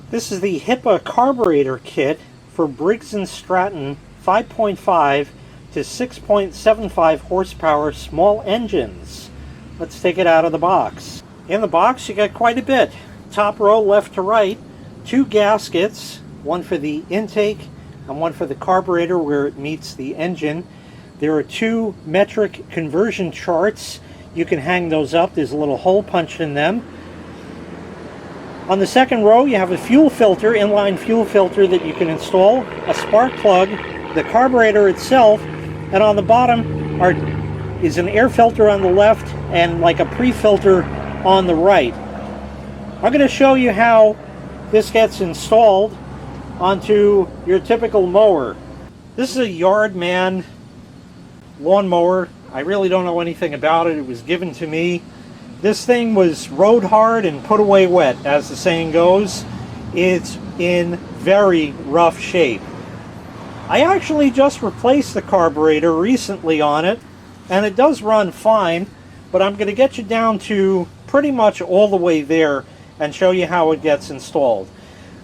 This is the HIPA Carburetor Kit for Briggs Stratton 5.5 to 6.75 horsepower small engines. Let's take it out of the box. In the box you get quite a bit. Top row left to right, 2 gaskets, one for the intake and one for the carburetor where it meets the engine. There are 2 metric conversion charts. You can hang those up. There's a little hole punched in them. On the second row you have a fuel filter, inline fuel filter that you can install, a spark plug, the carburetor itself, and on the bottom is an air filter on the left and like a pre-filter on the right. I'm going to show you how this gets installed onto your typical mower. This is a Yardman lawnmower. I really don't know anything about it. It was given to me. This thing was rode hard and put away wet, as the saying goes. It's in very rough shape. I actually just replaced the carburetor recently on it, and it does run fine, but I'm going to get you down to pretty much all the way there and show you how it gets installed.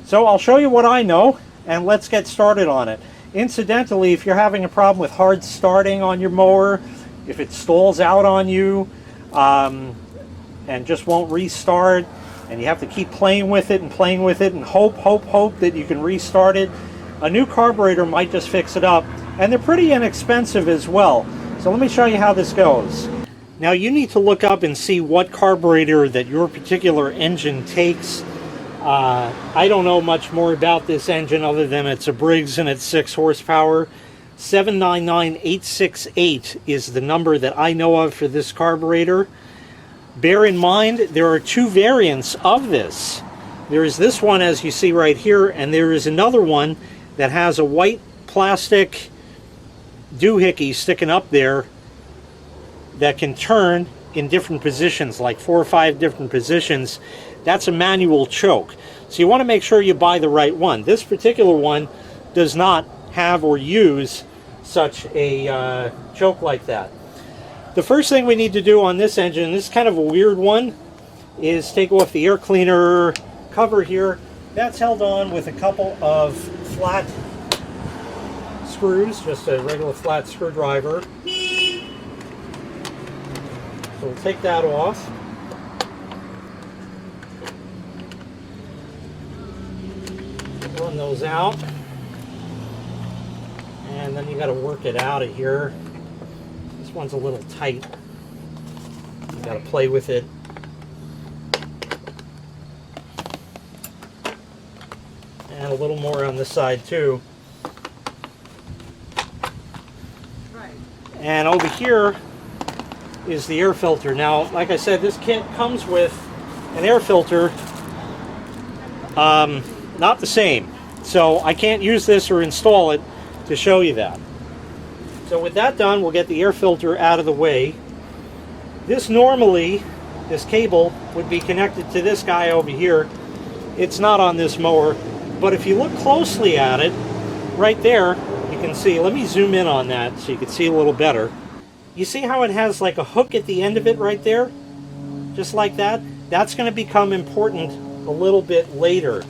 So I'll show you what I know, and let's get started on it. Incidentally, if you're having a problem with hard starting on your mower, if it stalls out on you, and just won't restart, and you have to keep playing with it and hope that you can restart it, a new carburetor might just fix it up, and they're pretty inexpensive as well. So let me show you how this goes. Now you need to look up and see what carburetor that your particular engine takes. I don't know much more about this engine other than it's a Briggs and it's 6 horsepower. 799868 is the number that I know of for this carburetor. Bear in mind, there are 2 variants of this. There is this one, as you see right here, and there is another one that has a white plastic doohickey sticking up there that can turn in different positions, like 4 or 5 different positions. That's a manual choke. So you want to make sure you buy the right one. This particular one does not have or use such a choke like that. The first thing we need to do on this engine, this is kind of a weird one, is take off the air cleaner cover here. That's held on with a couple of flat screws, just a regular flat screwdriver. So we'll take that off. Run those out. And then you got to work it out of here. This one's a little tight. You got to play with it. And a little more on this side too. And over here is the air filter. Now, like I said, this kit comes with an air filter. Not the same. So I can't use this or install it to show you that. So with that done, we'll get the air filter out of the way. This cable would be connected to this guy over here. It's not on this mower, but if you look closely at it, right there, you can see, let me zoom in on that so you can see a little better. You see how it has like a hook at the end of it right there? Just like that? That's going to become important a little bit later.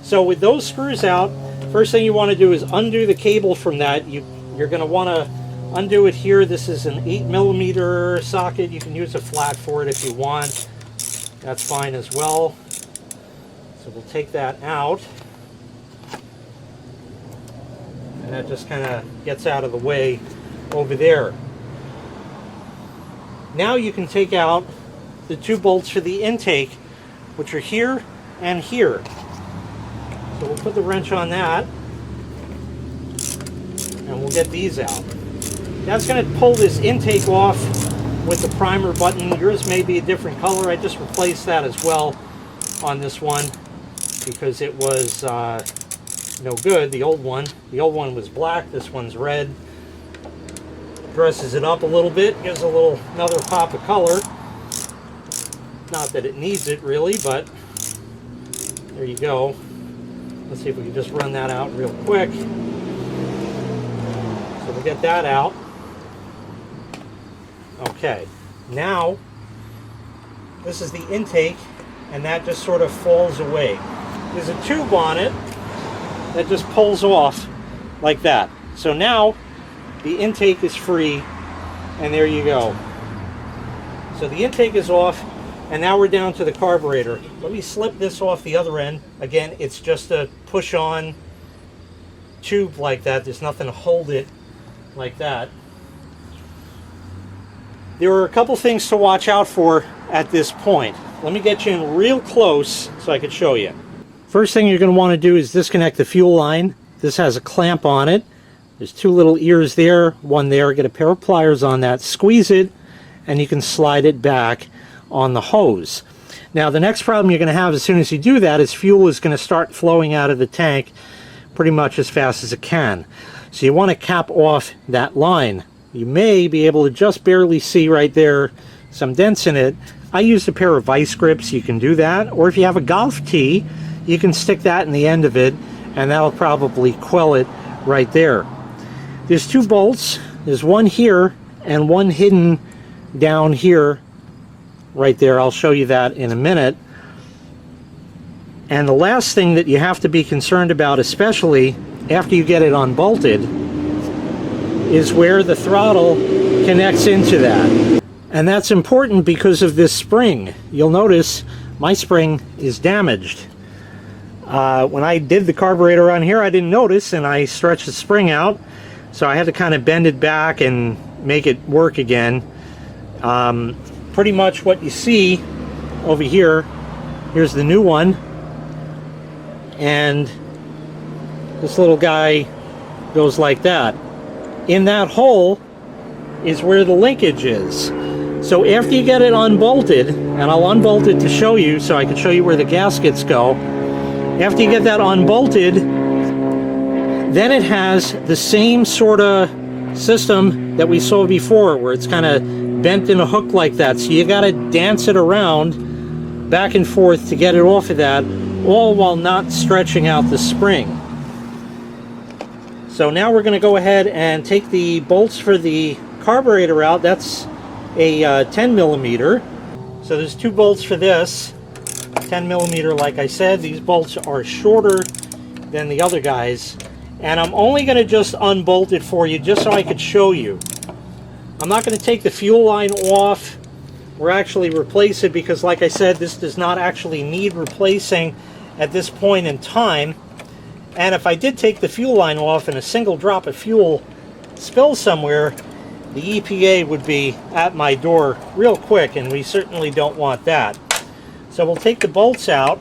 So with those screws out, first thing you want to do is undo the cable from that. You're going to want to undo it here. This is an 8mm socket. You can use a flat for it if you want. That's fine as well. So we'll take that out. And that just kind of gets out of the way over there. Now you can take out the 2 bolts for the intake, which are here and here. So we'll put the wrench on that, and we'll get these out. That's going to pull this intake off with the primer button. Yours may be a different color. I just replaced that as well on this one because it was no good, the old one. The old one was black, this one's red. Dresses it up a little bit, gives another pop of color. Not that it needs it really, but there you go. Let's see if we can just run that out real quick. So we'll get that out. Okay, now this is the intake, and that just sort of falls away. is a tube on it that just pulls off like that. So now the intake is free, and there you go. So the intake is off, and now we're down to the carburetor. Let me slip this off the other end. Again, it's just a push-on tube like that. There's nothing to hold it like that. There are a couple things to watch out for at this point. Let me get you in real close so I can show you. First thing you're going to want to do is disconnect the fuel line. This has a clamp on it. There's two little ears there, one there. Get a pair of pliers on that, squeeze it, and you can slide it back on the hose. Now the next problem you're going to have as soon as you do that is fuel is going to start flowing out of the tank pretty much as fast as it can. So you want to cap off that line. You may be able to just barely see right there some dents in it. I used a pair of vice grips. You can do that, or if you have a golf tee, you can stick that in the end of it, and that'll probably quell it right there. There's two bolts. There's one here and one hidden down here right there. I'll show you that in a minute. And the last thing that you have to be concerned about, especially after you get it unbolted, is where the throttle connects into that. And that's important because of this spring. You'll notice my spring is damaged. When I did the carburetor on here, I didn't notice, and I stretched the spring out, so I had to kind of bend it back and make it work again. Pretty much what you see over here, here's the new one, and this little guy goes like that. In that hole is where the linkage is. So after you get it unbolted, and I'll unbolt it to show you so I can show you where the gaskets go. After you get that unbolted, then it has the same sort of system that we saw before, where it's kind of bent in a hook like that. So you got to dance it around back and forth to get it off of that, all while not stretching out the spring. So now we're going to go ahead and take the bolts for the carburetor out. That's a 10 millimeter. So there's two bolts for this. 10 millimeter, like I said. These bolts are shorter than the other guys. And I'm only going to just unbolt it for you just so I could show you. I'm not going to take the fuel line off or actually replace it because, like I said, this does not actually need replacing at this point in time. And if I did take the fuel line off and a single drop of fuel spills somewhere, the EPA would be at my door real quick, and we certainly don't want that. So we'll take the bolts out,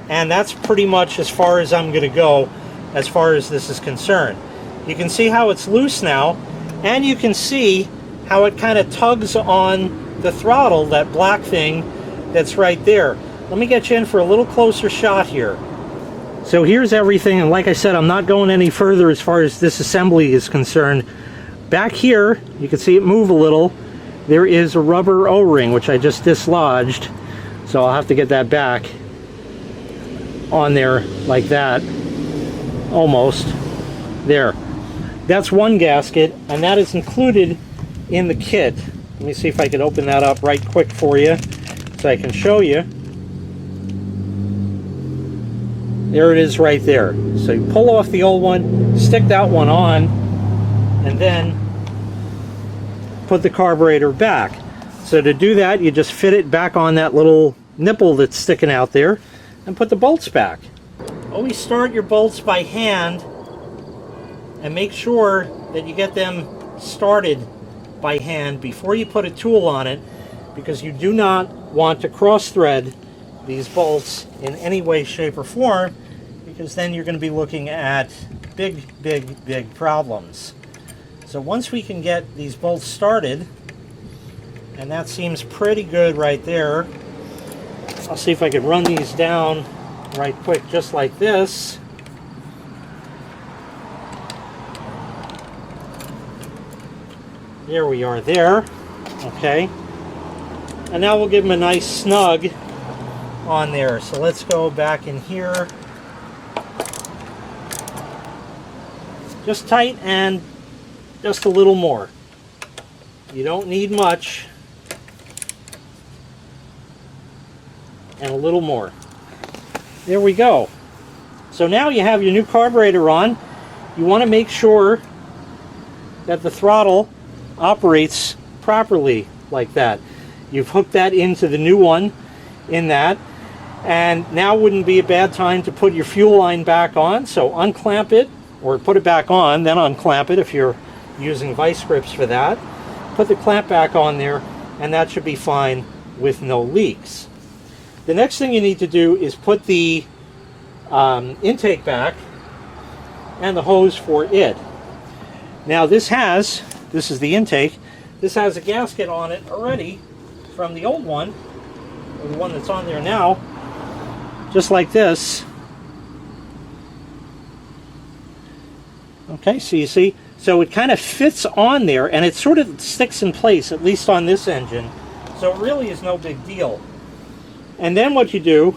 and that's pretty much as far as I'm going to go as far as this is concerned. You can see how it's loose now, and you can see how it kind of tugs on the throttle, that black thing that's right there. Let me get you in for a little closer shot here. So here's everything, and like I said, I'm not going any further as far as this assembly is concerned. Back here, you can see it move a little. There is a rubber O-ring, which I just dislodged, so I'll have to get that back on there like that, almost. There. That's one gasket, and that is included in the kit. Let me see if I can open that up right quick for you so I can show you. There it is right there. So you pull off the old one, stick that one on, and then put the carburetor back. So to do that, you just fit it back on that little nipple that's sticking out there and put the bolts back. Always start your bolts by hand and make sure that you get them started by hand before you put a tool on it, because you do not want to cross thread these bolts in any way, shape, or form, because then you're going to be looking at big problems. So once we can get these bolts started, and that seems pretty good right there, I'll see if I can run these down right quick just like this. There we are there. Okay. And now we'll give them a nice snug on there. So let's go back in here. Just tight and just a little more. You don't need much. And a little more. There we go. So now you have your new carburetor on. You want to make sure that the throttle operates properly like that. You've hooked that into the new one in that, and now wouldn't be a bad time to put your fuel line back on. So unclamp it, or put it back on, then unclamp it if you're using vice grips for that. Put the clamp back on there, and that should be fine with no leaks. The next thing you need to do is put the intake back and the hose for it. Now this is the intake. This has a gasket on it already from the old one, or the one that's on there now, just like this. Okay, so you see, so it kind of fits on there, and it sort of sticks in place, at least on this engine. So it really is no big deal. And then what you do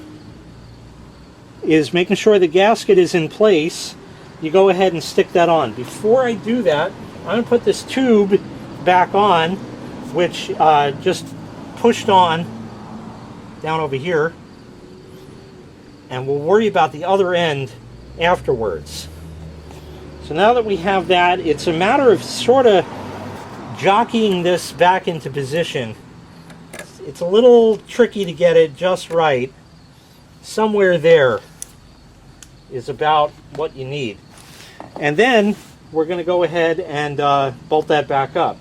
is, making sure the gasket is in place, you go ahead and stick that on. Before I do that, I'm going to put this tube back on, which just pushed on down over here, and we'll worry about the other end afterwards. So now that we have that, it's a matter of sort of jockeying this back into position. It's a little tricky to get it just right. Somewhere there is about what you need. And then we're going to go ahead and bolt that back up.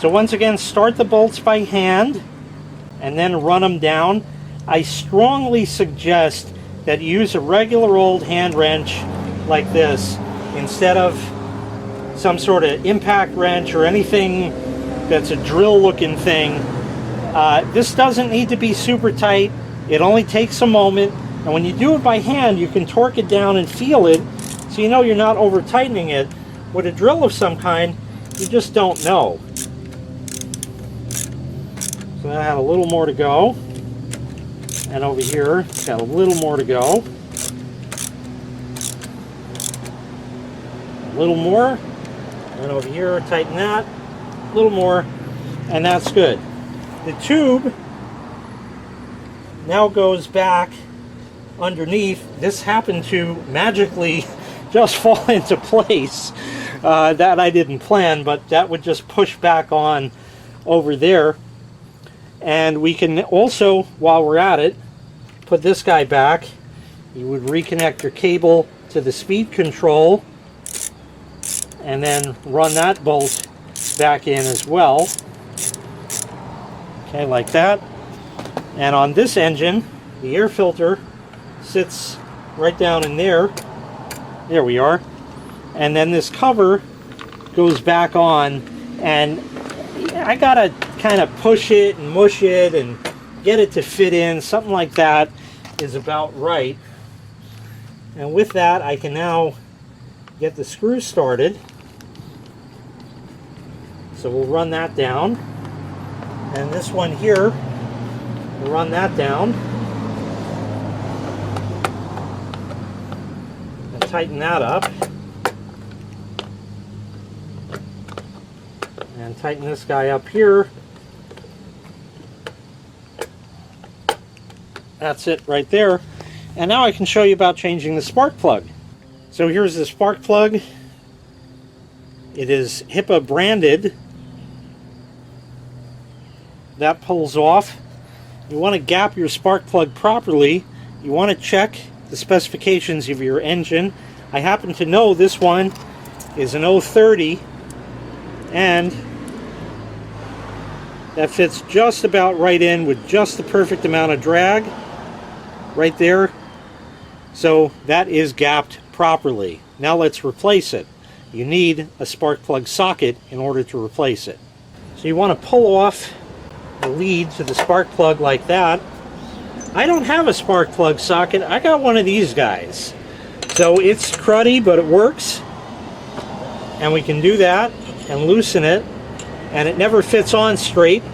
So once again, start the bolts by hand and then run them down. I strongly suggest that you use a regular old hand wrench like this instead of some sort of impact wrench or anything that's a drill looking thing. This doesn't need to be super tight. It only takes a moment, and when you do it by hand, you can torque it down and feel it, so you know you're not over tightening it. With a drill of some kind, you just don't know. So I have a little more to go, and over here it's got a little more to go. A little more, and over here tighten that, a little more, and that's good. The tube now goes back underneath. This happened to magically just fall into place. That I didn't plan, but that would just push back on over there. And we can also, while we're at it, put this guy back. You would reconnect your cable to the speed control and then run that bolt back in as well. Okay, like that. And on this engine, the air filter sits right down in there. There we are. And then this cover goes back on, and I gotta kind of push it and mush it and get it to fit in. Something like that is about right. And with that, I can now get the screw started. So we'll run that down. And this one here, we'll run that down. And tighten that up. And tighten this guy up here. That's it right there. And now I can show you about changing the spark plug. So here's the spark plug. It is HIPA branded. That pulls off. You want to gap your spark plug properly. You want to check the specifications of your engine. I happen to know this one is an 030, and that fits just about right in with just the perfect amount of drag right there. So that is gapped properly. Now let's replace it. You need a spark plug socket in order to replace it. So you want to pull off the lead to the spark plug like that. I don't have a spark plug socket. I got one of these guys. So it's cruddy, but it works. And we can do that and loosen it. And it never fits on straight,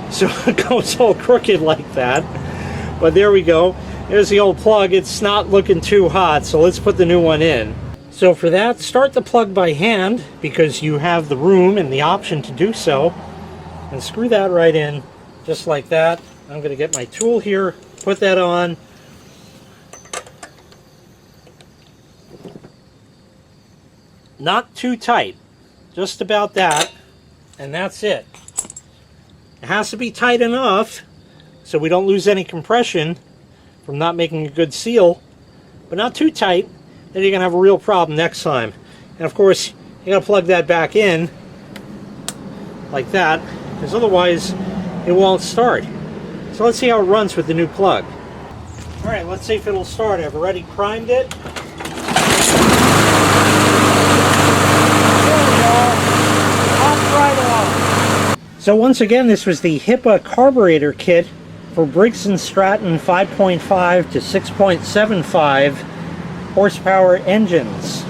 so it goes all crooked like that. But there we go. There's the old plug. It's not looking too hot, so let's put the new one in. So for that, start the plug by hand, because you have the room and the option to do so. And screw that right in, just like that. I'm going to get my tool here, put that on, Not too tight. Just about that. And that's it. It has to be tight enough so we don't lose any compression from not making a good seal, but not too tight, then you're going to have a real problem next time. And of course, you got to plug that back in like that, because otherwise it won't start. So let's see how it runs with the new plug. All right, let's see if it'll start. I've already primed it. There we go. Popped right off. So once again, this was the HIPA carburetor kit for Briggs Stratton 5.5 to 6.75 horsepower engines.